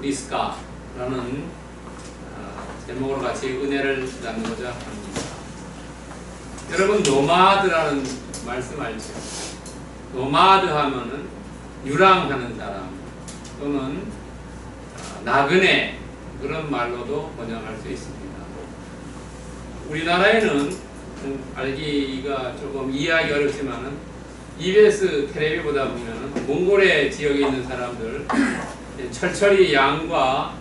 브리스가라는 제목으로 같이 은혜를 나누고자 합니다. 여러분, 노마드라는 말씀 알죠? 노마드 하면은 유랑하는 사람 또는 나그네, 그런 말로도 번역할 수 있습니다. 우리나라에는 알기가 조금 이해하기 어렵지만은 EBS 텔레비 보다 보면은 몽골의 지역에 있는 사람들 철철이 양과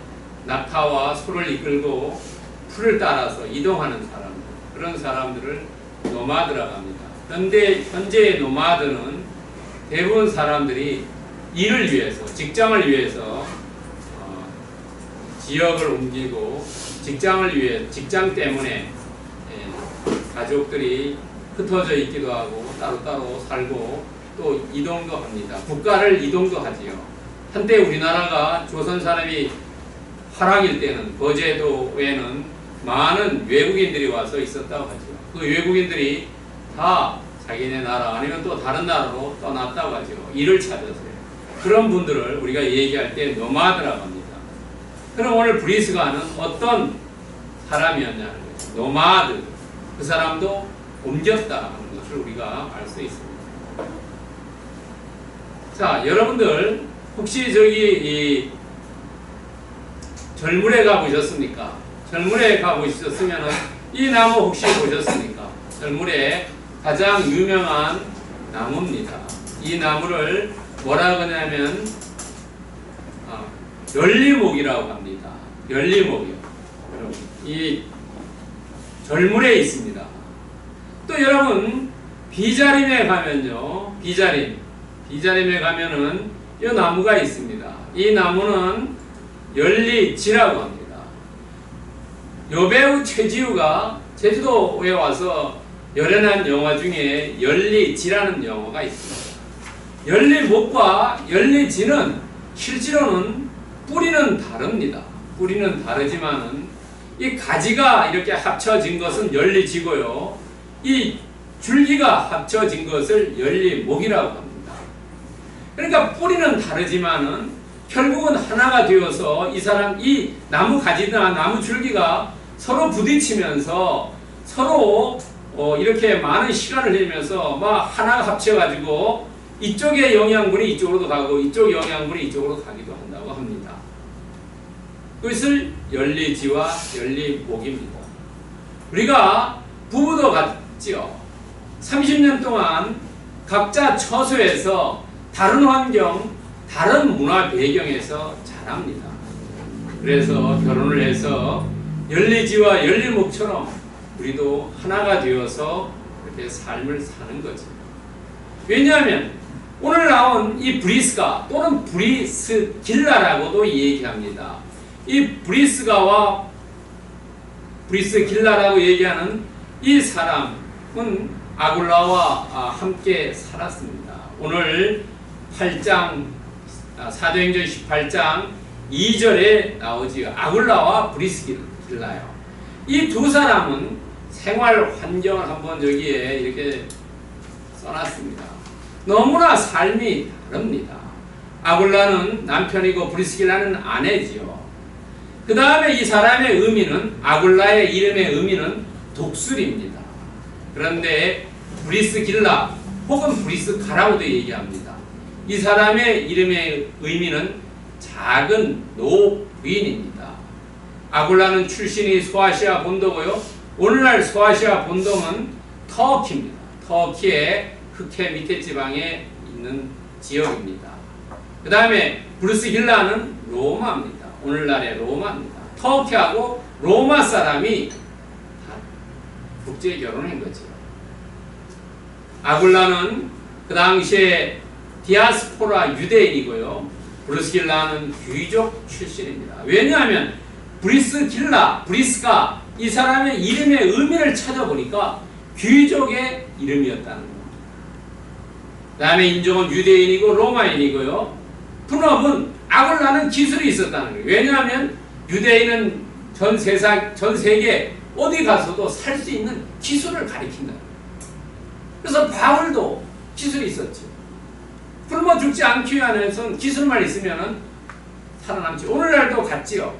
낙타와 소를 이끌고 풀을 따라서 이동하는 사람들, 그런 사람들을 노마드라고 합니다. 그런데 현재의 노마드는 대부분 사람들이 일을 위해서, 직장을 위해서 지역을 옮기고 직장을 위해, 직장 때문에 가족들이 흩어져 있기도 하고 따로따로 살고 또 이동도 합니다. 국가를 이동도 하지요. 한때 우리나라가 조선 사람이 화랑일 때는 거제도에는 많은 외국인들이 와서 있었다고 하죠. 그 외국인들이 다 자기네 나라 아니면 또 다른 나라로 떠났다고 하죠. 일을 찾아서요. 그런 분들을 우리가 얘기할 때 노마드라고 합니다. 그럼 오늘 브리스가는 어떤 사람이었냐는 거죠. 노마드. 그 사람도 옮겼다 하는 것을 우리가 알 수 있습니다. 자, 여러분들 혹시 저기 절물에 가보셨습니까? 절물에 가보셨으면 이 나무 혹시 보셨습니까? 절물에 가장 유명한 나무입니다. 이 나무를 뭐라고 하냐면 열리목이라고 합니다. 열리목이요. 여러분, 이 절물에 있습니다. 또 여러분, 비자림에 가면요, 비자림에 가면은 이 나무가 있습니다. 이 나무는 열리지라고 합니다. 여배우 최지우가 제주도에 와서 열연한 영화 중에 열리지라는 영화가 있습니다. 열리목과 열리지는 실제로는 뿌리는 다릅니다. 뿌리는 다르지만은 이 가지가 이렇게 합쳐진 것은 열리지고요. 이 줄기가 합쳐진 것을 열리목이라고 합니다. 그러니까 뿌리는 다르지만은 결국은 하나가 되어서 이 나무 가지나 나무 줄기가 서로 부딪히면서 서로 이렇게 많은 시간을 흘리면서 막 하나가 합쳐가지고 이쪽의 영양분이 이쪽으로도 가고 이쪽 영양분이 이쪽으로 가기도 한다고 합니다. 그것을 열리지와 열리목입니다. 우리가 부부도 같지요. 30년 동안 각자 처소에서 다른 환경, 다른 문화 배경에서 자랍니다. 그래서 결혼을 해서 열리지와 열리목처럼 우리도 하나가 되어서 이렇게 삶을 사는 거죠. 왜냐하면 오늘 나온 이 브리스가 또는 브리스길라라고도 얘기합니다. 이 브리스가와 브리스길라라고 얘기하는 이 사람은 아굴라와 함께 살았습니다. 오늘 8장, 사도행전 18장 2절에 나오지요. 아굴라와 브리스길라요. 이 두 사람은 생활 환경을 한번 여기에 이렇게 써놨습니다. 너무나 삶이 다릅니다. 아굴라는 남편이고 브리스길라는 아내지요. 그 다음에 이 사람의 의미는, 아굴라의 이름의 의미는 독수리입니다. 그런데 브리스길라 혹은 브리스가라고도 얘기합니다. 이 사람의 이름의 의미는 작은 노부인입니다. 아굴라는 출신이 소아시아 본도고요. 오늘날 소아시아 본도는 터키입니다. 터키의 흑해 밑에 지방에 있는 지역입니다. 그 다음에 브리스길라는 로마입니다. 오늘날의 로마입니다. 터키하고 로마 사람이 다 국제 결혼한 거죠. 아굴라는 그 당시에 디아스포라 유대인이고요. 브리스길라는 귀족 출신입니다. 왜냐하면 브리스가 이 사람의 이름의 의미를 찾아보니까 귀족의 이름이었다는 겁니다. 그 다음에 인종은 유대인이고 로마인이고요. 분업은 아굴라는 기술이 있었다는 거예요. 왜냐하면 유대인은 전 세계 어디 가서도 살 수 있는 기술을 가리킨다. 그래서 바울도 기술이 있었죠. 굶어 죽지 않기 위해서는 기술만 있으면 살아남지. 오늘날도 같지요.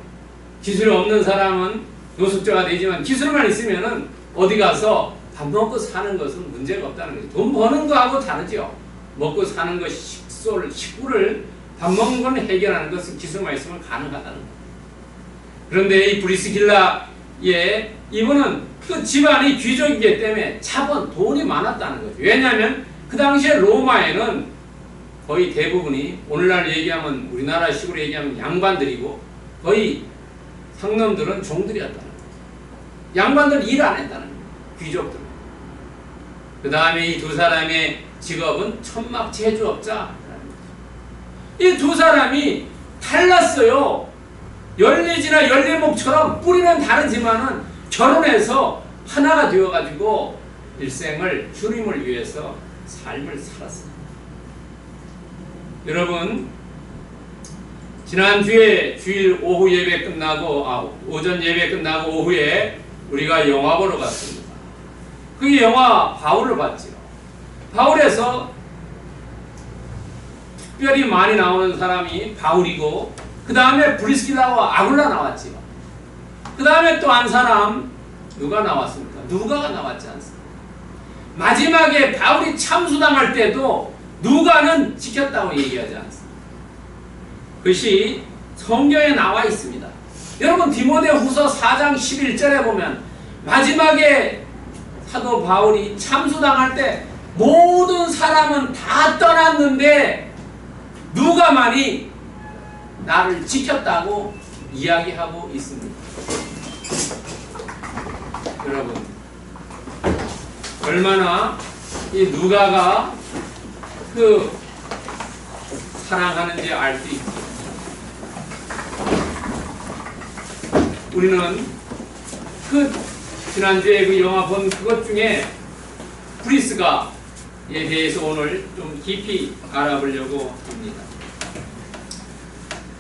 기술이 없는 사람은 노숙자가 되지만 기술만 있으면은 어디 가서 밥 먹고 사는 것은 문제가 없다는 거죠. 돈 버는 거하고 다르죠. 먹고 사는 것, 식구를 밥 먹는 건 해결하는 것은 기술만 있으면 가능하다는 거예요. 그런데 이 브리스길라의 이분은 그 집안이 귀족이기 때문에 자본, 돈이 많았다는 거죠. 왜냐하면 그 당시에 로마에는 거의 대부분이 오늘날 얘기하면 우리나라식으로 얘기하면 양반들이고 거의 상놈들은 종들이었다는 거예요. 양반들 일 안 했다는 거예요. 귀족들. 그 다음에 이 두 사람의 직업은 천막 제조업자라는 거죠. 이 두 사람이 달랐어요. 열매지나 열매목처럼 뿌리는 다르지만은 결혼해서 하나가 되어가지고 일생을 주님을 위해서 삶을 살았어요. 여러분, 지난주에 주일 오후 예배 끝나고, 오전 예배 끝나고 오후에 우리가 영화 보러 갔습니다. 그 영화 바울을 봤죠. 바울에서 특별히 많이 나오는 사람이 바울이고, 그 다음에 브리스길라와 아굴라 나왔지요. 그 다음에 또 한 사람 누가 나왔습니까? 누가가 나왔지 않습니까? 마지막에 바울이 참수당할 때도 누가는 지켰다고 얘기하지 않습니까? 그것이 성경에 나와 있습니다. 여러분 디모데후서 4장 11절에 보면 마지막에 사도 바울이 참수당할 때 모든 사람은 다 떠났는데 누가만이 나를 지켰다고 이야기하고 있습니다. 여러분, 얼마나 이 누가가 그 사랑하는지 알 수 있죠. 우리는 그 지난주에 그 영화 본 그것 중에 브리스가에 대해서 오늘 좀 깊이 알아보려고 합니다.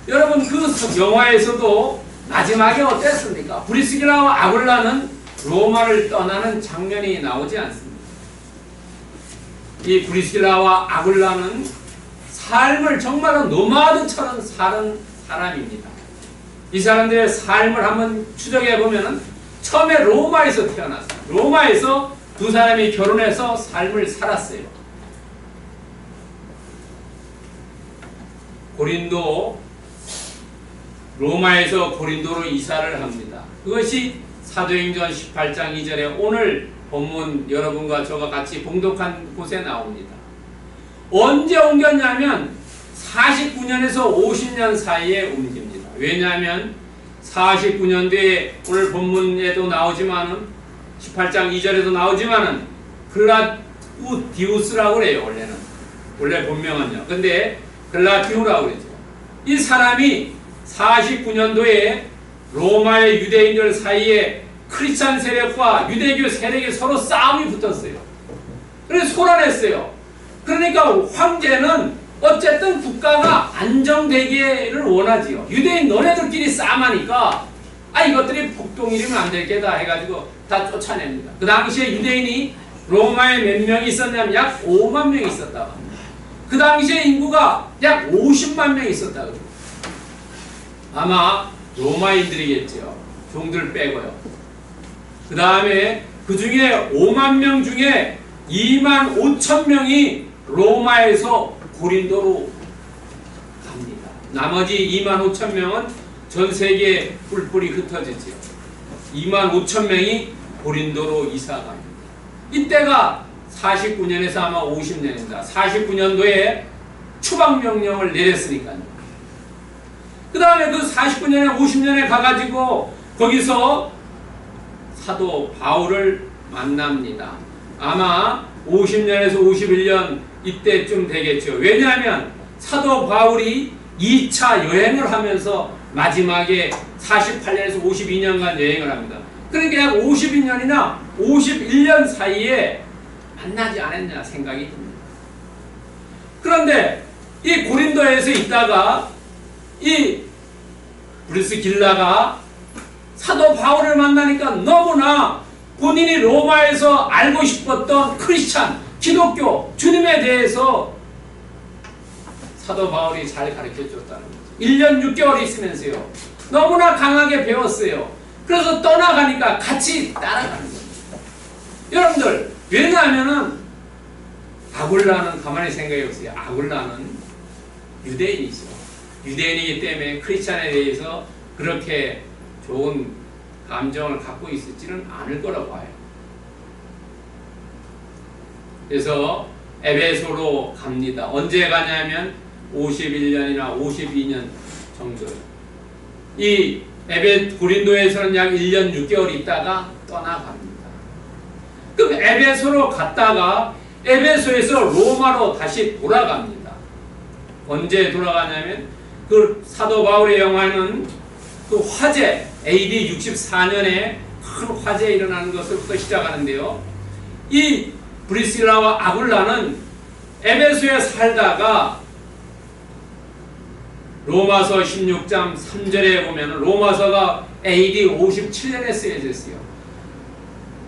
여러분 그 영화에서도 마지막에 어땠습니까? 브리스길라와 아굴라는 로마를 떠나는 장면이 나오지 않습니다. 이 브리스길라와 아굴라는 삶을 정말로 노마드처럼 사는 사람입니다. 이 사람들의 삶을 한번 추적해 보면 처음에 로마에서 태어났어요. 로마에서 두 사람이 결혼해서 삶을 살았어요. 로마에서 고린도로 이사를 합니다. 그것이 사도행전 18장 2절에 오늘 본문 여러분과 저가 같이 봉독한 곳에 나옵니다. 언제 옮겼냐면 49년에서 50년 사이에 옮깁니다. 왜냐하면 49년도에 오늘 본문에도 나오지만은 18장 2절에도 나오지만은 글라우디우스라고 그래요. 원래 본명은요. 근데 글라디우라고 그러죠. 이 사람이 49년도에 로마의 유대인들 사이에 크리스찬 세력과 유대교 세력이 서로 싸움이 붙었어요. 그래서 소란했어요. 그러니까 황제는 어쨌든 국가가 안정되기를 원하지요. 유대인 너네들끼리 싸움하니까 이것들이 폭동일이면 안 될 게다 해가지고 다 쫓아냅니다. 그 당시에 유대인이 로마에 몇 명이 있었냐면 약 5만 명이 있었다고 합니다. 그 당시에 인구가 약 50만 명이 있었다고 합니다. 아마 로마인들이겠죠. 종들 빼고요. 그 다음에 그 중에 5만 명 중에 2만 5천 명이 로마에서 고린도로 갑니다. 나머지 2만 5천 명은 전 세계에 뿔뿔이 흩어지죠. 2만 5천 명이 고린도로 이사 갑니다. 이때가 49년에서 아마 50년입니다. 49년도에 추방명령을 내렸으니까요. 그 다음에 그 49년에 50년에 가가지고 거기서 사도 바울을 만납니다. 아마 50년에서 51년 이때쯤 되겠죠. 왜냐하면 사도 바울이 2차 여행을 하면서 마지막에 48년에서 52년간 여행을 합니다. 그러니까 약 52년이나 51년 사이에 만나지 않았냐 생각이 듭니다. 그런데 이 고린도에서 있다가 이 브리스길라가 사도 바울을 만나니까 너무나 본인이 로마에서 알고 싶었던 크리스찬, 기독교, 주님에 대해서 사도 바울이 잘 가르쳐 줬다는 거죠. 1년 6개월 있으면서요. 너무나 강하게 배웠어요. 그래서 떠나가니까 같이 따라가는 거예요. 여러분들, 왜냐하면은 아굴라는 가만히 생각해 보세요. 아굴라는 유대인이죠. 유대인이기 때문에 크리스찬에 대해서 그렇게 좋은 감정을 갖고 있었지는 않을 거라고 봐요. 그래서 에베소로 갑니다. 언제 가냐면 51년이나 52년 정도요. 이 고린도에서는 약 1년 6개월 있다가 떠나갑니다. 그럼 에베소로 갔다가 에베소에서 로마로 다시 돌아갑니다. 언제 돌아가냐면 그 사도 바울의 영화에는 그 화재, AD 64년에 큰 화재 일어나는 것부터 시작하는데요. 이 브리실라와 아굴라는 에베소에 살다가 로마서 16장 3절에 보면 로마서가 AD 57년에 쓰여져 있어요.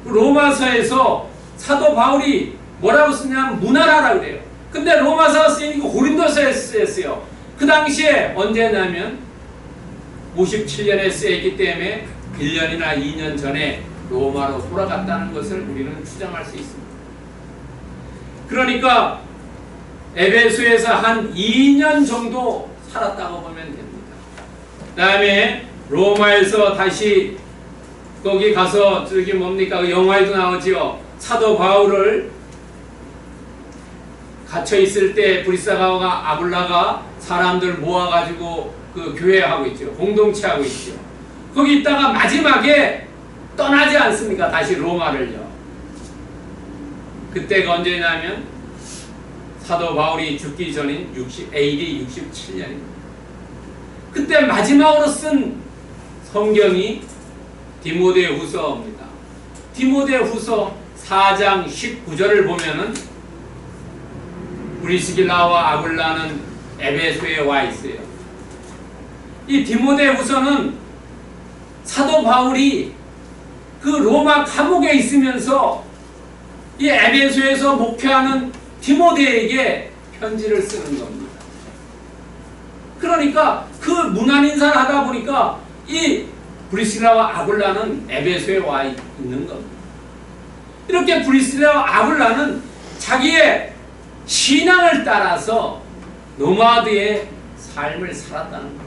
로마서에서 사도 바울이 뭐라고 쓰냐면 문하라라고 그래요. 근데 로마서가 쓰이니까 고린도서에 쓰였어요. 그 당시에 언제냐면 57년에 쓰였기 때문에 1년이나 2년 전에 로마로 돌아갔다는 것을 우리는 추정할 수 있습니다. 그러니까 에베소에서 한 2년 정도 살았다고 보면 됩니다. 그 다음에 로마에서 다시 거기 가서 저기 뭡니까? 그 영화에도 나오지요. 사도 바울을 갇혀 있을 때 브리스가와 아굴라가 사람들 모아가지고 그 교회하고 있죠. 공동체 하고 있죠. 거기 있다가 마지막에 떠나지 않습니까? 다시 로마를요. 그때가 언제냐면 사도 바울이 죽기 전인 AD 67년입니다. 그때 마지막으로 쓴 성경이 디모데후서입니다. 디모데후서 4장 19절을 보면은 브리스길라와 아굴라는 에베소에 와 있어요. 이 디모데후서는 사도 바울이 그 로마 감옥에 있으면서 이 에베소에서 목회하는 디모데에게 편지를 쓰는 겁니다. 그러니까 그 문안인사를 하다 보니까 이 브리스길라와 아굴라는 에베소에 와 있는 겁니다. 이렇게 브리스길라와 아굴라는 자기의 신앙을 따라서 노마드의 삶을 살았다는 거죠.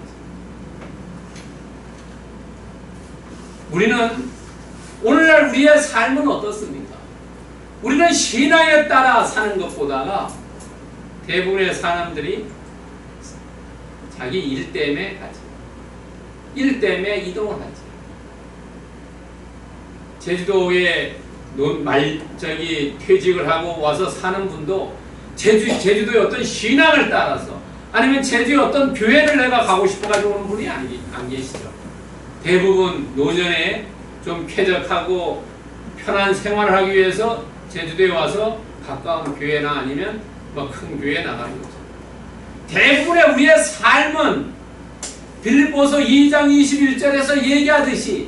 우리는 오늘날 우리의 삶은 어떻습니까? 우리는 신앙에 따라 사는 것보다가 대부분의 사람들이 자기 일 때문에 가지. 일 때문에 이동을 하지. 제주도에 퇴직을 하고 와서 사는 분도 제주도의 어떤 신앙을 따라서 아니면 제주의 어떤 교회를 내가 가고 싶어가지고 오는 분이 안 계시죠. 대부분 노년에 좀 쾌적하고 편한 생활을 하기 위해서 제주도에 와서 가까운 교회나 아니면 뭐 큰 교회에 나가는 거죠. 대부분의 우리의 삶은 빌립보서 2장 21절에서 얘기하듯이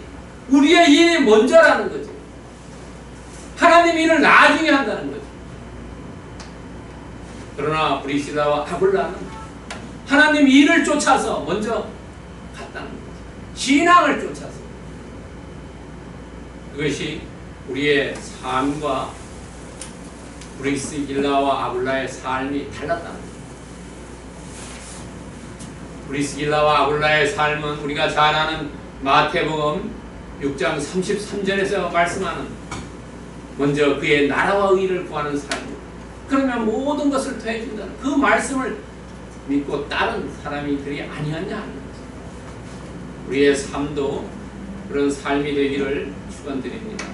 우리의 일이 먼저라는 거죠. 하나님 일을 나중에 한다는 거죠. 그러나 브리스가와 아굴라는 하나님 일을 쫓아서 먼저 갔다는 거죠. 신앙을 쫓아서. 그것이 우리의 삶과 브리스길라와 아굴라의 삶이 달랐다는 거죠. 브리스길라와 아굴라의 삶은 우리가 잘 아는 마태복음 6장 33절에서 말씀하는 먼저 그의 나라와 의를 구하는 삶, 그러면 모든 것을 더해준다는 그 말씀을 믿고 따른 사람이들이 아니었냐 하는 거죠. 우리의 삶도 그런 삶이 되기를 축원드립니다.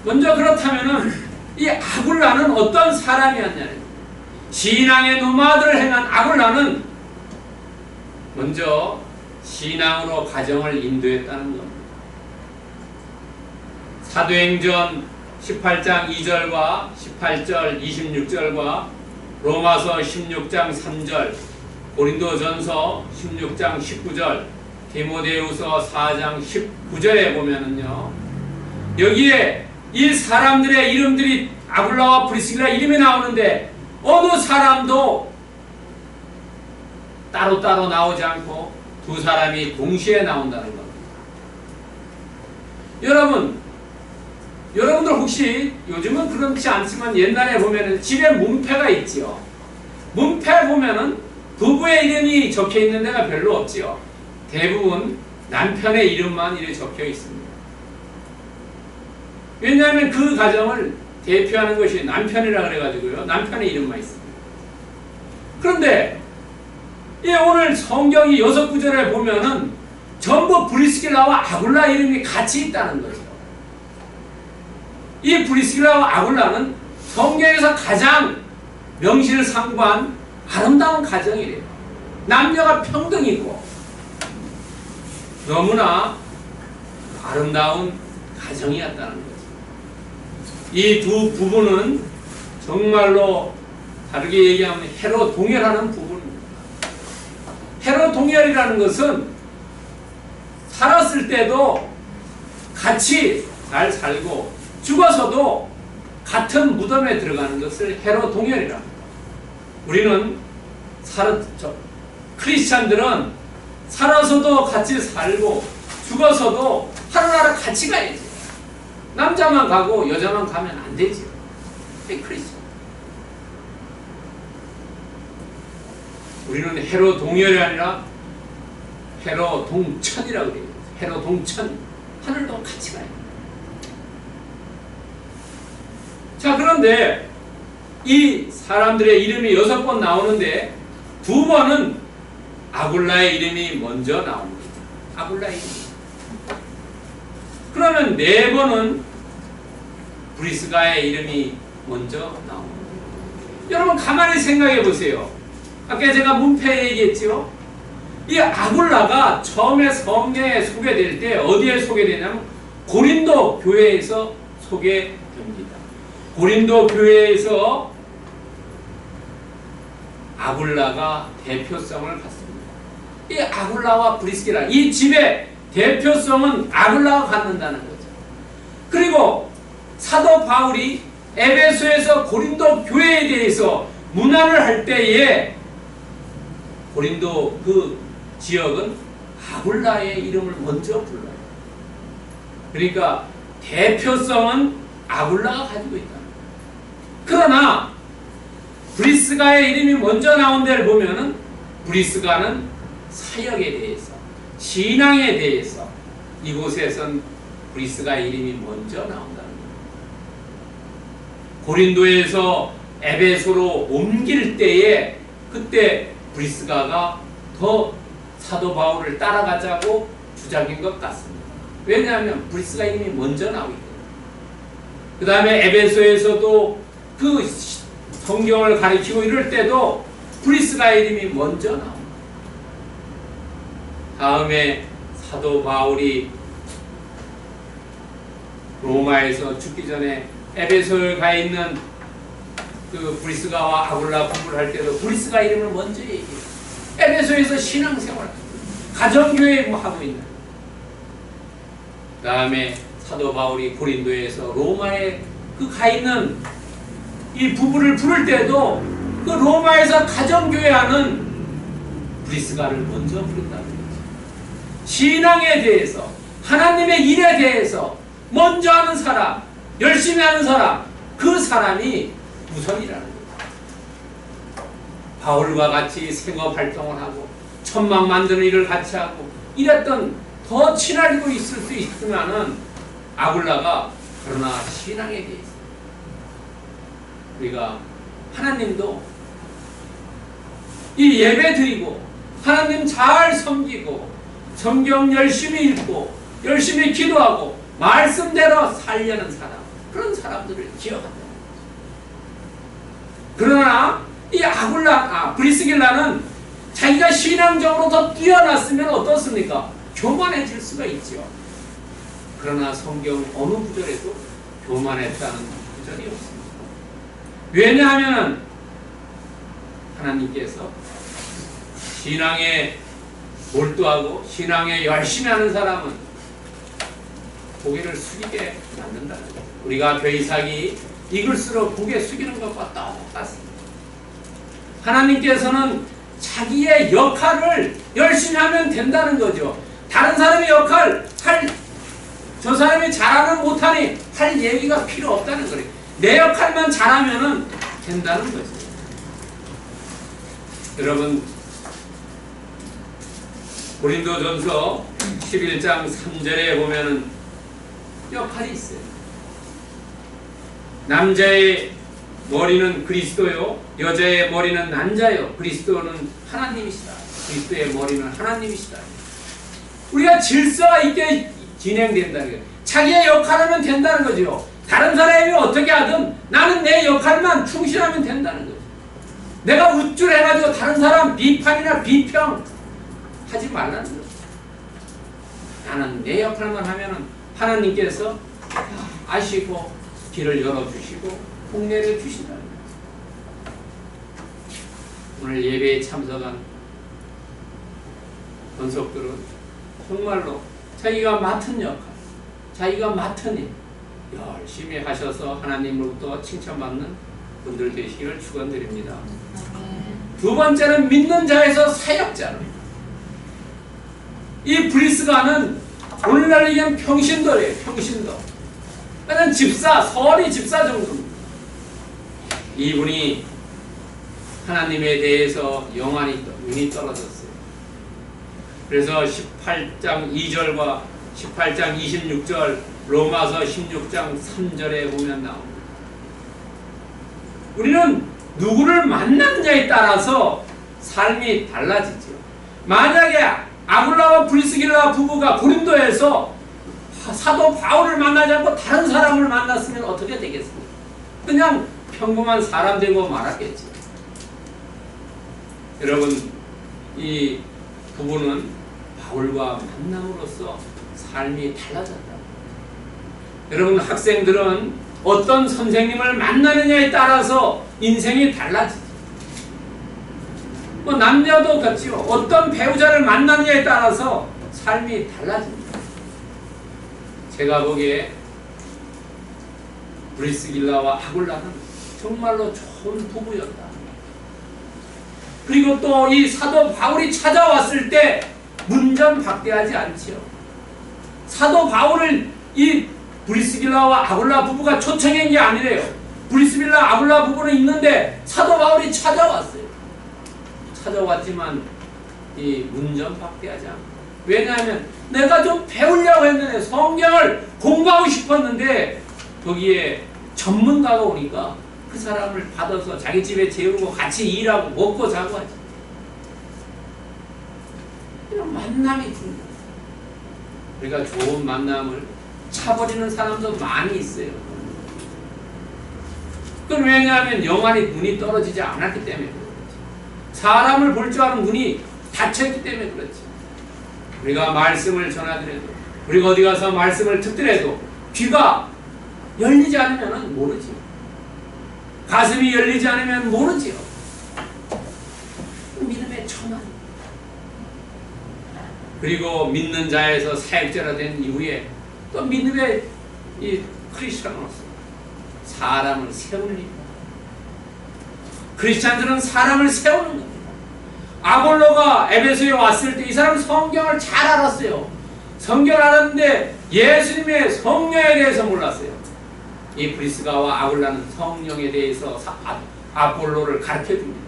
먼저 그렇다면은 이 아굴라는 어떤 사람이었냐는 거예요. 신앙의 노마드를 행한 아굴라는 먼저 신앙으로 가정을 인도했다는 겁니다. 사도행전 18장 2절과 18절 26절과 로마서 16장 3절 고린도전서 16장 19절 디모데후서 4장 19절에 보면은요, 여기에 이 사람들의 이름들이 아굴라와 브리스길라 이름이 나오는데 어느 사람도 따로따로 나오지 않고 두 사람이 동시에 나온다는 겁니다. 여러분들 혹시 요즘은 그렇지 않지만 옛날에 보면은 집에 문패가 있지요. 문패 보면은 부부의 이름이 적혀 있는 데가 별로 없지요. 대부분 남편의 이름만 이렇게 적혀 있습니다. 왜냐하면 그 가정을 대표하는 것이 남편이라 그래가지고요. 남편의 이름만 있습니다. 그런데 오늘 성경이 6구절에 보면은 전부 브리스길라와 아굴라 이름이 같이 있다는 거죠. 이 브리스길라와 아굴라는 성경에서 가장 명실상부한 아름다운 가정이래요. 남녀가 평등이고 너무나 아름다운 가정이었다는 거죠. 이 두 부부는 정말로 다르게 얘기하면 해로 동열하는 부부입니다. 해로 동열이라는 것은 살았을 때도 같이 잘 살고 죽어서도 같은 무덤에 들어가는 것을 해로 동열이라고 합니다. 우리는 크리스찬들은 살아서도 같이 살고 죽어서도 하늘나라 같이 가야지. 남자만 가고 여자만 가면 안 되지. 이 크리스찬. 우리는 해로 동열이 아니라 해로 동천이라고 그래요. 해로 동천. 하늘도 같이 가요. 자, 그런데 이 사람들의 이름이 6번 나오는데 2번은 아굴라의 이름이 먼저 나옵니다. 아굴라의 이름. 그러면 4번은 브리스가의 이름이 먼저 나옵니다. 여러분 가만히 생각해 보세요. 아까 제가 문패 얘기했죠. 이 아굴라가 처음에 성경에 소개될 때 어디에 소개되냐면 고린도 교회에서 소개됩니다. 고린도 교회에서 아굴라가 대표성을 갖습니다. 이 아굴라와 브리스길라 이 집의 대표성은 아굴라가 갖는다는 거죠. 그리고 사도 바울이 에베소에서 고린도 교회에 대해서 문안을 할 때에 고린도 그 지역은 아굴라의 이름을 먼저 불러요. 그러니까 대표성은 아굴라가 가지고 있다. 그러나 브리스가의 이름이 먼저 나온 데를 보면은 브리스가는 사역에 대해서 신앙에 대해서 이곳에선 브리스가의 이름이 먼저 나온다는 거예요. 고린도에서 에베소로 옮길 때에 그때 브리스가가 더 사도 바울을 따라가자고 주장인 것 같습니다. 왜냐하면 브리스가 이름이 먼저 나오기 때문에. 그 다음에 에베소에서도 그 성경을 가리키고 이럴 때도 브리스가 이름이 먼저 나옵니다. 다음에 사도 바울이 로마에서 죽기 전에 에베소에 가 있는 그 브리스가와 아굴라 부부를 할 때도 브리스가 이름을 먼저 얘기해요. 에베소에서 신앙생활, 가정교회 하고 있는. 그 다음에 사도 바울이 고린도에서 로마에 그 가 있는 이 부부를 부를 때도 그 로마에서 가정교회 하는 브리스가를 먼저 부른다는 거죠. 신앙에 대해서, 하나님의 일에 대해서 먼저 하는 사람, 열심히 하는 사람, 그 사람이 우선이라는 거죠. 바울과 같이 생업활동을 하고 천막 만드는 일을 같이 하고 이랬던 더 친해지고 있을 수 있으면은 아굴라가 그러나 신앙에 대해서 우리가 하나님도 이 예배 드리고 하나님 잘 섬기고 성경 열심히 읽고 열심히 기도하고 말씀대로 살려는 사람, 그런 사람들을 기억한다. 그러나 이 브리스길라는 자기가 신앙적으로 더 뛰어났으면 어떻습니까? 교만해질 수가 있죠. 그러나 성경 어느 구절에도 교만했다는 구절이 없습니다. 왜냐하면 하나님께서 신앙에 몰두하고 신앙에 열심히 하는 사람은 고개를 숙이게 만든다는 거예요. 우리가 벼이삭이 익을수록 고개 숙이는 것과 똑같습니다. 하나님께서는 자기의 역할을 열심히 하면 된다는 거죠. 다른 사람의 역할 저 사람이 잘하는 못하니 할 얘기가 필요 없다는 거예요. 내 역할만 잘하면 된다는 거죠. 여러분, 고린도전서 11장 3절에 보면은 역할이 있어요. 남자의 머리는 그리스도요, 여자의 머리는 남자요, 그리스도는 하나님이시다. 그리스도의 머리는 하나님이시다. 우리가 질서가 있게 진행된다는 거예요. 자기의 역할을 하면 된다는 거죠. 다른 사람이 어떻게 하든 나는 내 역할만 충실하면 된다는 거죠. 내가 우쭐해가지고 다른 사람 비판이나 비평 하지 말라는 거죠. 나는 내 역할만 하면은 하나님께서 아시고 길을 열어주시고 복내를 주신다는 거죠. 오늘 예배에 참석한 권속들은 정말로 자기가 맡은 역할, 자기가 맡은 일 열심히 하셔서 하나님으로부터 칭찬받는 분들 되시기를 축원드립니다. 두 번째는 믿는 자에서 사역자입니다. 이 브리스가는 오늘날 얘기하면 평신도예요. 평신도. 그냥 집사, 서리 집사 정도입니다. 이분이 하나님에 대해서 영안이 눈이 떨어졌어요. 그래서 18장 2절과 18장 26절 로마서 16장 3절에 보면 나옵니다. 우리는 누구를 만나느냐에 따라서 삶이 달라지죠. 만약에 아굴라와 브리스길라 부부가 고린도에서 사도 바울을 만나지 않고 다른 사람을 만났으면 어떻게 되겠습니까? 그냥 평범한 사람 되고 말았겠죠. 여러분, 이 부부는 바울과 만남으로써 삶이 달라졌다. 여러분, 학생들은 어떤 선생님을 만나느냐에 따라서 인생이 달라지죠. 뭐 남녀도 같지요. 어떤 배우자를 만나느냐에 따라서 삶이 달라집니다. 제가 보기에 브리스길라와 아굴라는 정말로 좋은 부부였다. 그리고 또 이 사도 바울이 찾아왔을 때 문전박대하지 않지요. 사도 바울을 이 브리스길라와 아굴라 부부가 초청한 게 아니래요. 브리스길라 아굴라 부부는 있는데 사도 바울이 찾아왔어요. 찾아왔지만 이 문전박대하지 않고. 왜냐하면 내가 좀 배우려고 했는데 성경을 공부하고 싶었는데 거기에 전문가가 오니까 그 사람을 받아서 자기 집에 재우고 같이 일하고 먹고 자고 하지. 이런 만남이 중요해요. 우리가 좋은 만남을 차버리는 사람도 많이 있어요. 그건 왜냐하면 영안이 눈이 떨어지지 않았기 때문에 그렇지. 사람을 볼 줄 아는 눈이 닫혀있기 때문에 그렇지. 우리가 말씀을 전하더라도, 우리가 어디 가서 말씀을 듣더라도 귀가 열리지 않으면 모르지. 가슴이 열리지 않으면 모르지요. 믿음의 천원. 그리고 믿는 자에서 사역자가 된 이후에 또 믿음의 이 크리스천으로서 사람을 세우는 일. 크리스천들은 사람을 세우는 겁니다. 아볼로가 에베소에 왔을 때 이 사람은 성경을 잘 알았어요. 성경을 알았는데 예수님의 성령에 대해서 몰랐어요. 이 브리스가와 아굴라는 성령에 대해서 아볼로를 가르쳐줍니다.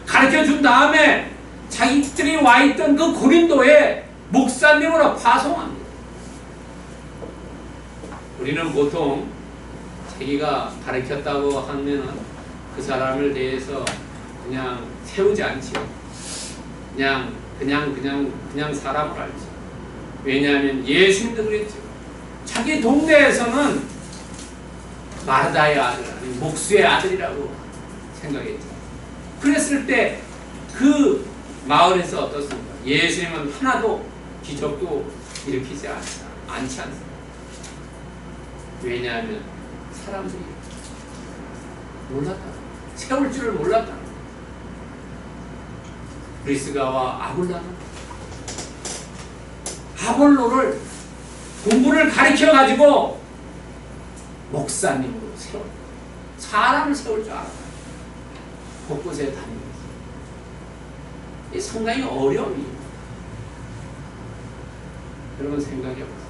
가르쳐준 다음에 자기들이 와있던 그 고린도에 목사님으로 파송합니다. 우리는 보통 자기가 가르쳤다고 하면은 그 사람을 대해서 그냥 세우지 않지요. 그냥 사람을 알지. 왜냐하면 예수님도 그랬죠. 자기 동네에서는 마르다의 아들, 아니 목수의 아들이라고 생각했죠. 그랬을 때 그 마을에서 어떻습니까? 예수님은 하나도 기적도 일으키지 않지 않습니다. 왜냐하면 사람들이 몰랐다. 세울 줄을 몰랐다. 브리스가와 아굴라는 아볼로를 공부를 가르쳐 가지고 목사님으로 세워 사람을 세울 줄 알았다. 곳곳에 다니면서 이 상당히 어려움이. 여러분 생각해보세요.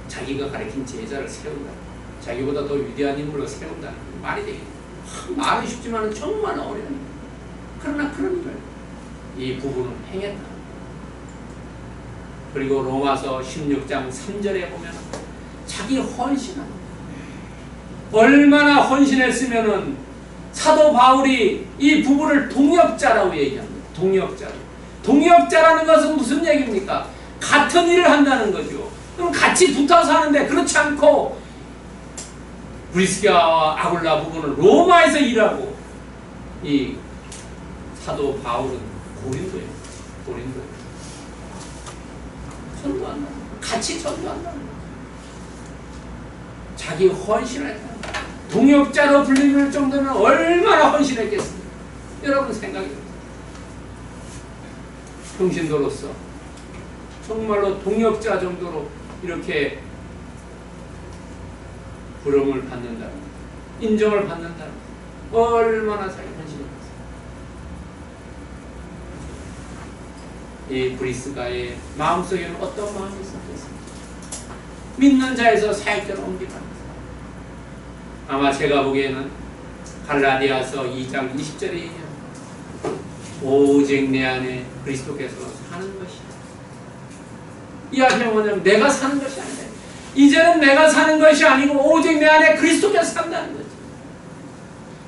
자기가 가르친 제자를 세운다. 자기보다 더 위대한 인물로 세운다. 말이 되겠네. 말은 쉽지만 정말 어려워요. 그러나 그런 일을 이 부부는 행했다. 그리고 로마서 16장 3절에 보면 자기 헌신한 얼마나 헌신했으면은 사도 바울이 이 부부를 동역자라고 얘기합니다. 동역자라는 것은 무슨 얘기입니까? 같은 일을 한다는 거죠. 그럼 같이 붙어서 하는데 그렇지 않고 브리스가와 아굴라 부부는 로마에서 일하고 이 사도 바울은 고린도에 전도한다. 같이 전도한다. 자기 헌신을 했다. 동역자로 불리는 정도면 얼마나 헌신했겠습니까? 여러분 생각해보세요. 평신도로서 정말로 동역자 정도로 이렇게 부름을 받는다, 인정을 받는다. 얼마나 자기 헌신했겠어요. 이 브리스가의 마음속에는 어떤 마음이 있었겠습니까? 믿는 자에서 사역자로 옮기다. 아마 제가 보기에는 갈라디아서 2장 20절에 얘기합니다. 오직 내 안에 그리스도께서 사는 것이다. 이야기는 뭐냐면 내가 사는 것이 아니라 이제는 내가 사는 것이 아니고 오직 내 안에 그리스도께서 산다는 거지.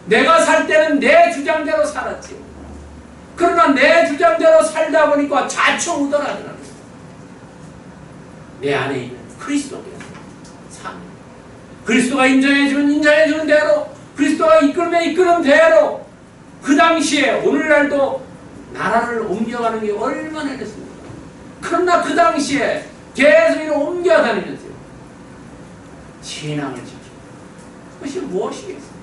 내가 살 때는 내 주장대로 살았지. 그러나 내 주장대로 살다 보니까 좌충우돌하더라고요. 내 안에 있는 그리스도께서 사는 거예요. 그리스도가 인정해주는 대로, 그리스도가 이끄는 대로 그 당시에 오늘날도 나라를 옮겨가는 게 얼마나 됐습니까? 그러나 그 당시에 계속 이렇게 옮겨다니면서요. 신앙을 지키고 그것이 무엇이겠어요?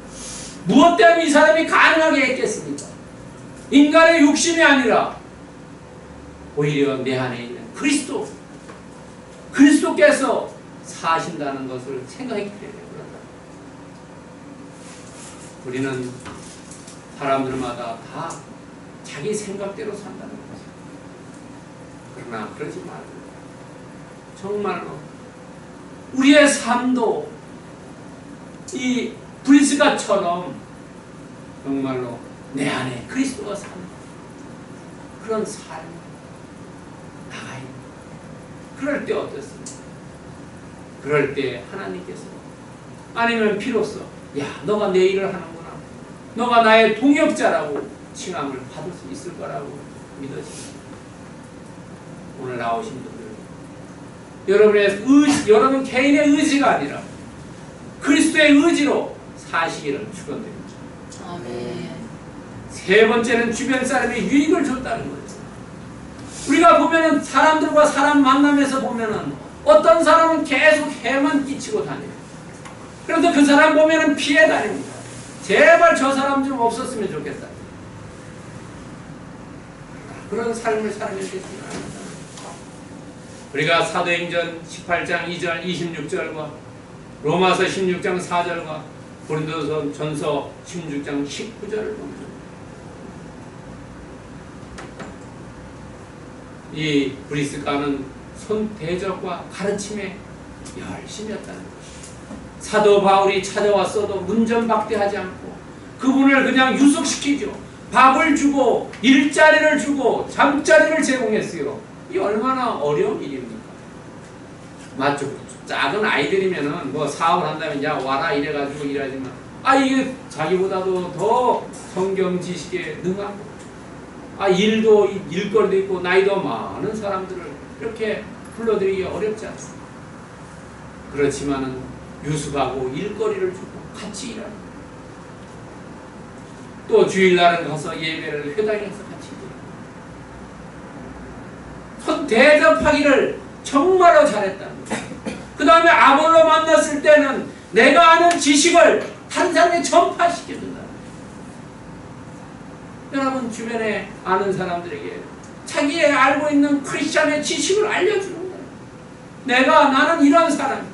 무엇 때문에 이 사람이 가능하게 했겠습니까? 인간의 욕심이 아니라 오히려 내 안에 있는 그리스도께서 사신다는 것을 생각했기 때문에 그런다. 우리는 사람들마다 다 자기 생각대로 산다는 거죠. 그러나 그러지 말고 정말로 우리의 삶도 이 브리스가처럼 정말로 내 안에 그리스도가 사는 그런 삶을 나가야 합니다. 그럴 때 어떻습니까? 그럴 때 하나님께서 아니면 비로소 야 너가 내 일을 하는구나, 너가 나의 동역자라고 칭함을 받을 수 있을 거라고 믿어집니다. 오늘 나오신 분들 여러분 개인의 의지가 아니라 그리스도의 의지로 사시기를 축원드립니다. 아멘. 세 번째는 주변 사람의 유익을 줬다는 거죠. 우리가 보면은 사람들과 사람 만나면서 보면은 어떤 사람은 계속 해만 끼치고 다녀요. 그래서 그 사람 보면은 피해 다닙니다. 제발 저 사람 좀 없었으면 좋겠다. 그런 삶을 살면 되지는 않는다. 우리가 사도행전 18장 2절 26절과 로마서 16장 4절과 고린도서 전서 16장 19절을 보면 이 브리스가는 손대접과 가르침에 열심히 했다는 것입니다. 사도 바울이 찾아왔어도 문전박대하지 않고 그분을 그냥 유숙시키죠. 밥을 주고 일자리를 주고 잠자리를 제공했어요. 이 얼마나 어려운 일입니까? 맞죠? 작은 아이들이면은 뭐 사업을 한다면 야 와라 이래가지고 일하지만 이게 자기보다도 더 성경 지식에 능하고 일도 일거리도 있고 나이도 많은 사람들을 이렇게 불러들이기 어렵지 않습니다. 그렇지만은 유숙하고 일거리를 주고 같이 일하는 또 주일날은 가서 예배를 회당에서 같이 드리고 손 대접하기를 정말로 잘했다는 거예요. 그 다음에 아볼로 만났을 때는 내가 아는 지식을 다른 사람에게 전파시켜준다. 여러분 주변에 아는 사람들에게 자기의 알고 있는 크리스찬의 지식을 알려주는 거예요. 나는 이런 사람,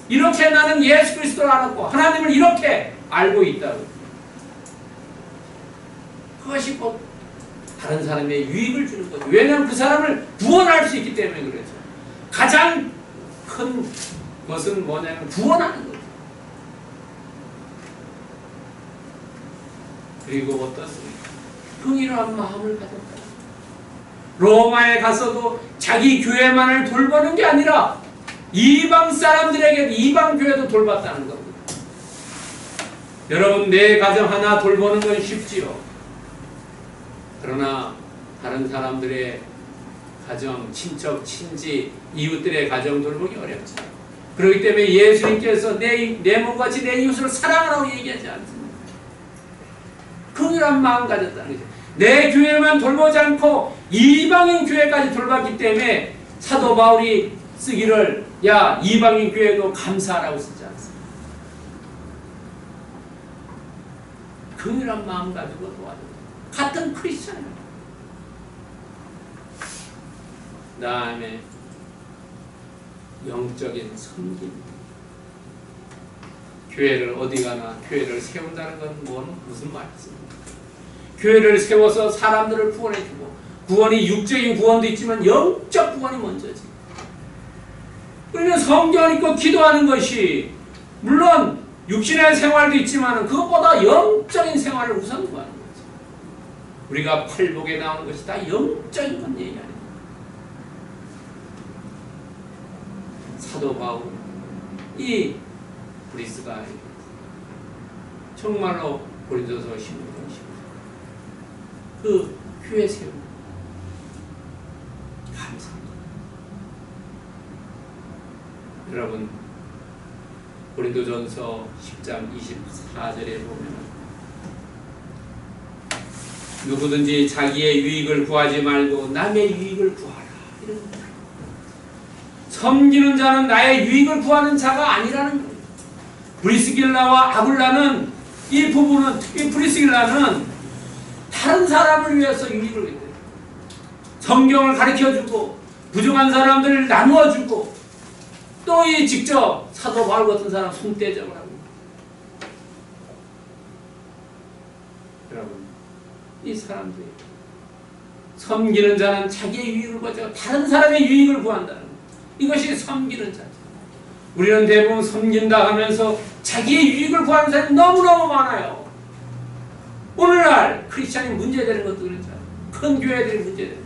이렇게 나는 예수 그리스도를 알았고 하나님을 이렇게 알고 있다고. 그것이 곧 다른 사람의 유익을 주는 거죠. 왜냐하면 그 사람을 구원할 수 있기 때문에 그렇죠. 가장 큰 것은 뭐냐면 구원하는 거죠. 그리고 어떻습니까? 긍휼한 마음을 가졌다. 로마에 가서도 자기 교회만을 돌보는 게 아니라 이방 사람들에게 이방 교회도 돌봤다는 겁니다. 여러분, 내 가정 하나 돌보는 건 쉽지요. 그러나 다른 사람들의 가정, 친척, 친지, 이웃들의 가정 돌보기 어렵죠. 그렇기 때문에 예수님께서 내 몸같이 내 이웃을 사랑하라고 얘기하지 않습니다. 긍휼한 마음 가졌다는 거죠. 내 교회만 돌보지 않고 이방인 교회까지 돌봤기 때문에 사도 바울이 쓰기를 야 이방인 교회도 감사하라고 쓰지 않습니다. 긍휼한 마음 가지고 도와줘요. 같은 크리스천입니다. 그 다음에 영적인 섬김. 교회를 어디 가나 교회를 세운다는 건 무슨 말입니까? 교회를 세워서 사람들을 구원해주고, 구원이 육적인 구원도 있지만 영적 구원이 먼저지. 우리는 성경을 읽고 기도하는 것이 물론 육신의 생활도 있지만 그것보다 영적인 생활을 우선 구하는 거지. 우리가 팔복에 나오는 것이 다 영적인 건 얘기 아닙니다. 사도 바울 이 브리스가 정말로 고린도서 16장 그 교회 세움 감사합니다. 여러분, 고린도전서 10장 24절에 보면 누구든지 자기의 유익을 구하지 말고 남의 유익을 구하라 이런 겁니다. 섬기는 자는 나의 유익을 구하는 자가 아니라는 거예요. 브리스길라와 아굴라는 이 부부는, 특히 브리스길라는 다른 사람을 위해서 유익을 했대요. 성경을 가르쳐주고 부족한 사람들을 나누어주고 또 이 직접 사도 바울 같은 사람 손대접을 하고. 여러분, 이 사람들이 섬기는 자는 자기의 유익을 구하지 다른 사람의 유익을 구한다는 것. 이것이 섬기는 자죠. 우리는 대부분 섬긴다 하면서 자기의 유익을 구하는 사람이 너무너무 많아요. 오늘날 크리스찬이 문제되는 것도 그렇죠. 큰 교회들이 문제되는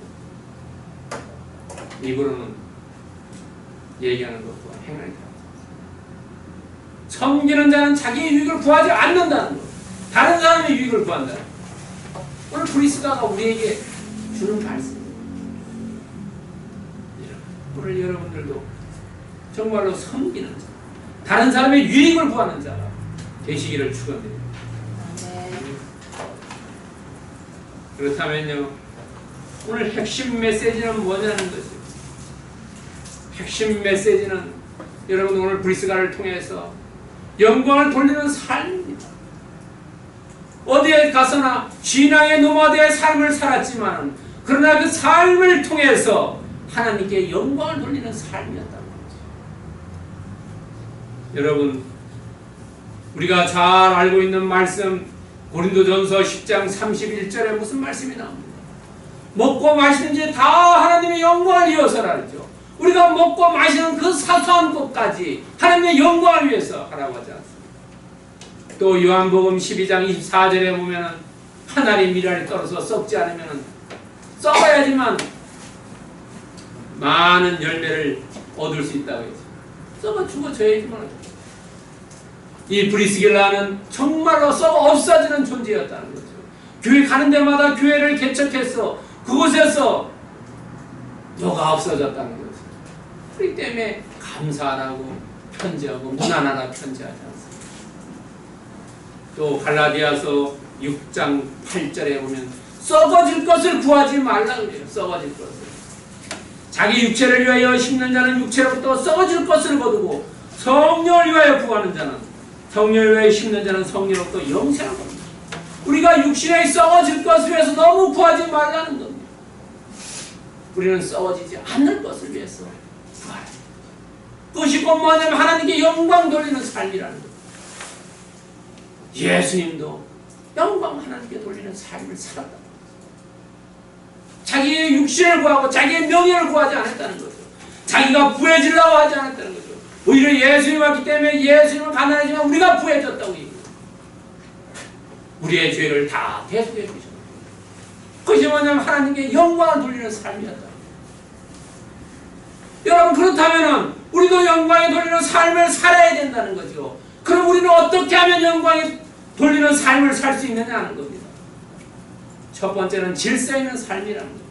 것. 입으로는 얘기하는 것과 행하는 것. 섬기는 자는 자기의 유익을 구하지 않는다는 것. 다른 사람의 유익을 구한다는 것. 오늘 브리스가가 우리에게 주는 말씀입니다. 오늘 여러분들도 정말로 섬기는 자, 다른 사람의 유익을 구하는 자가 되시기를 축원드립니다. 그렇다면요, 오늘 핵심 메시지는 뭐냐는 것이죠. 핵심 메시지는 여러분 오늘 브리스가를 통해서 영광을 돌리는 삶입니다. 어디에 가서나 신앙의 노마드의 삶을 살았지만 그러나 그 삶을 통해서 하나님께 영광을 돌리는 삶이었다는 거죠. 여러분, 우리가 잘 알고 있는 말씀 고린도전서 10장 31절에 무슨 말씀이 나옵니다. 먹고 마시는지 다 하나님의 영광을 위해서라 그러죠. 우리가 먹고 마시는 그 사소한 것까지 하나님의 영광을 위해서 하라고 하지 않습니다. 또 요한복음 12장 24절에 보면 한 알이 밀알이 떨어져 썩지 않으면 썩어야지만 많은 열매를 얻을 수 있다고 했죠. 썩어 죽어져야지만. 이 브리스길라는 정말로 썩어 없어지는 존재였다는 거죠. 교회 가는 데마다 교회를 개척해서 그곳에서 너가 없어졌다는 거죠. 그렇기 때문에 감사하라고 편지하고 문안하라 편지하지 않습니다. 또 갈라디아서 6장 8절에 보면 썩어질 것을 구하지 말라고 그래요. 썩어질 것을. 자기 육체를 위하여 심는 자는 육체로부터 썩어질 것을 거두고 성령을 위하여 구하는 자는 성령을 위하여 심는 자는 성령으로부터 영생을 겁니다. 우리가 육신에 썩어질 것을 위해서 너무 구하지 말라는 겁니다. 우리는 썩어지지 않는 것을 위해서 구하라. 그것이 곧 뭐냐면 하나님께 영광 돌리는 삶이라는 겁니다. 예수님도 영광 하나님께 돌리는 삶을 살았다. 자기의 육신을 구하고 자기의 명예를 구하지 않았다는 거죠. 자기가 부해지려고 하지 않았다는 거죠. 오히려 예수님이 왔기 때문에 예수님은 가난하지만 우리가 부해졌다고 얘기해요. 우리의 죄를 다 대속해 주셨어요. 그것이 뭐냐면 하나님께 영광을 돌리는 삶이었다. 여러분, 그렇다면 우리도 영광에 돌리는 삶을 살아야 된다는 거죠. 그럼 우리는 어떻게 하면 영광에 돌리는 삶을 살 수 있느냐 하는 겁니다. 첫 번째는 질서 있는 삶이라는 거죠.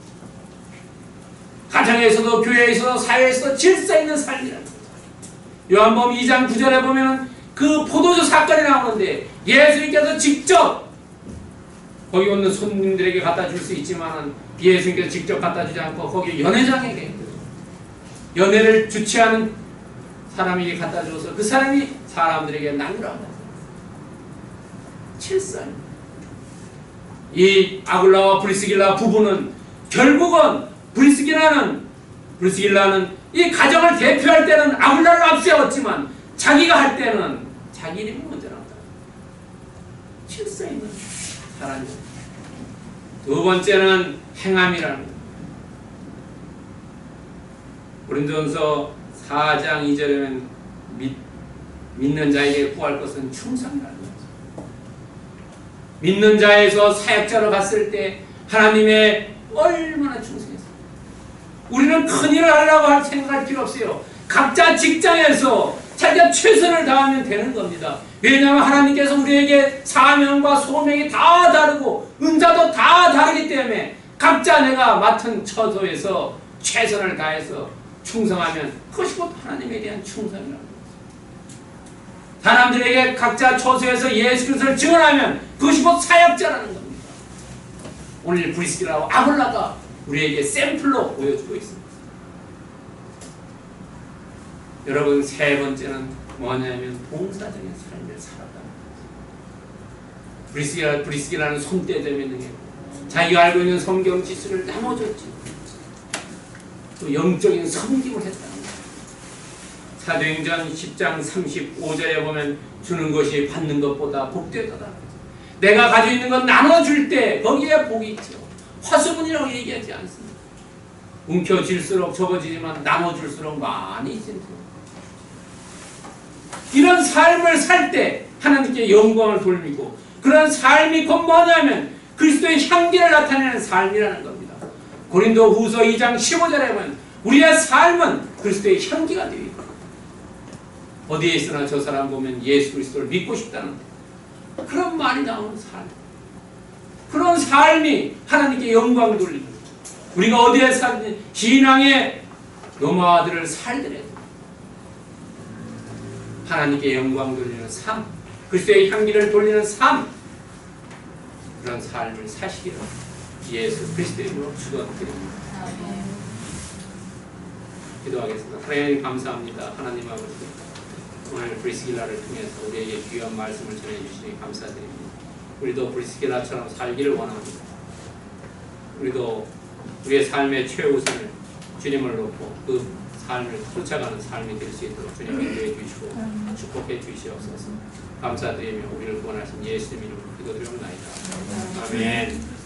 가정에서도 교회에서도 사회에서도 질서 있는 삶이라는 거죠. 요한복음 2장 9절에 보면 그 포도주 사건이 나오는데 예수님께서 직접 거기 오는 손님들에게 갖다 줄 수 있지만 예수님께서 직접 갖다 주지 않고 거기 연회장에게, 연회를 주최하는 사람에게 갖다 줘서 그 사람이 사람들에게 나누라고. 칠살. 이 아굴라와 브리스길라 부부는 결국은 브리스길라는 이 가정을 대표할 때는 아굴라를 앞세웠지만 자기가 할 때는 자기 이름이 먼저 나온다. 칠사 있는 사람이다. 두 번째는 행함이라는 것. 고린도전서 4장 2절에는 믿는 자에게 구할 것은 충성이라는 거죠. 믿는 자에서 사역자로 갔을 때 하나님의 얼마나 충성했어요. 우리는 큰일을 하려고 생각할 필요 없어요. 각자 직장에서 자기가 최선을 다하면 되는 겁니다. 왜냐하면 하나님께서 우리에게 사명과 소명이 다 다르고 은사도 다 다르기 때문에 각자 내가 맡은 처소에서 최선을 다해서 충성하면 그것이 곧 하나님에 대한 충성이라는 거죠. 사람들에게 각자 처소에서 예수 그리스도를 증언하면 그것이 곧 사역자라는 겁니다. 오늘 브리스길라와 아굴라가 우리에게 샘플로 보여주고 있습니다. 여러분, 세 번째는 뭐냐면 봉사적인 삶을 살았다는 거죠. 브리스길라는 손대점이 있는 게 자기가 알고 있는 성경 지식을 나눠줬지. 또 영적인 섬김을 했다는 거죠. 사도행전 10장 35절에 보면 주는 것이 받는 것보다 복되도다. 내가 가지고 있는 건 나눠줄 때 거기에 복이 있죠. 화수분이라고 얘기하지 않습니다. 움켜쥘수록 적어지지만 나눠줄수록 많이 있습니다. 이런 삶을 살 때 하나님께 영광을 돌리고 그런 삶이 곧 뭐냐면 그리스도의 향기를 나타내는 삶이라는 겁니다. 고린도 후서 2장 15절에 보면 우리의 삶은 그리스도의 향기가 되어 있고 어디에 있으나 저 사람 보면 예수 그리스도를 믿고 싶다는 그런 말이 나오는 삶. 그런 삶이 하나님께 영광을 돌리는 거죠. 우리가 어디에 살든 신앙의 노마드를 살더라도 하나님께 영광 돌리는 삶, 그리스도의 향기를 돌리는 삶, 그런 삶을 사시기를 예수 그리스도의 이름으로 축원드립니다. 기도하겠습니다. 하나님 감사합니다. 하나님 아버지, 오늘 브리스길라를 통해서 우리에게 귀한 말씀을 전해주시니 감사드립니다. 우리도 브리스길라처럼 살기를 원합니다. 우리도 우리의 삶의 최우선을 주님을 놓고 그 삶을 쫓아가는 삶이 될 수 있도록 주님 인도해 주시고 축복해 주시옵소서. 감사드리며 우리를 구원하신 예수님 이름으로 기도드리옵나이다. 아멘.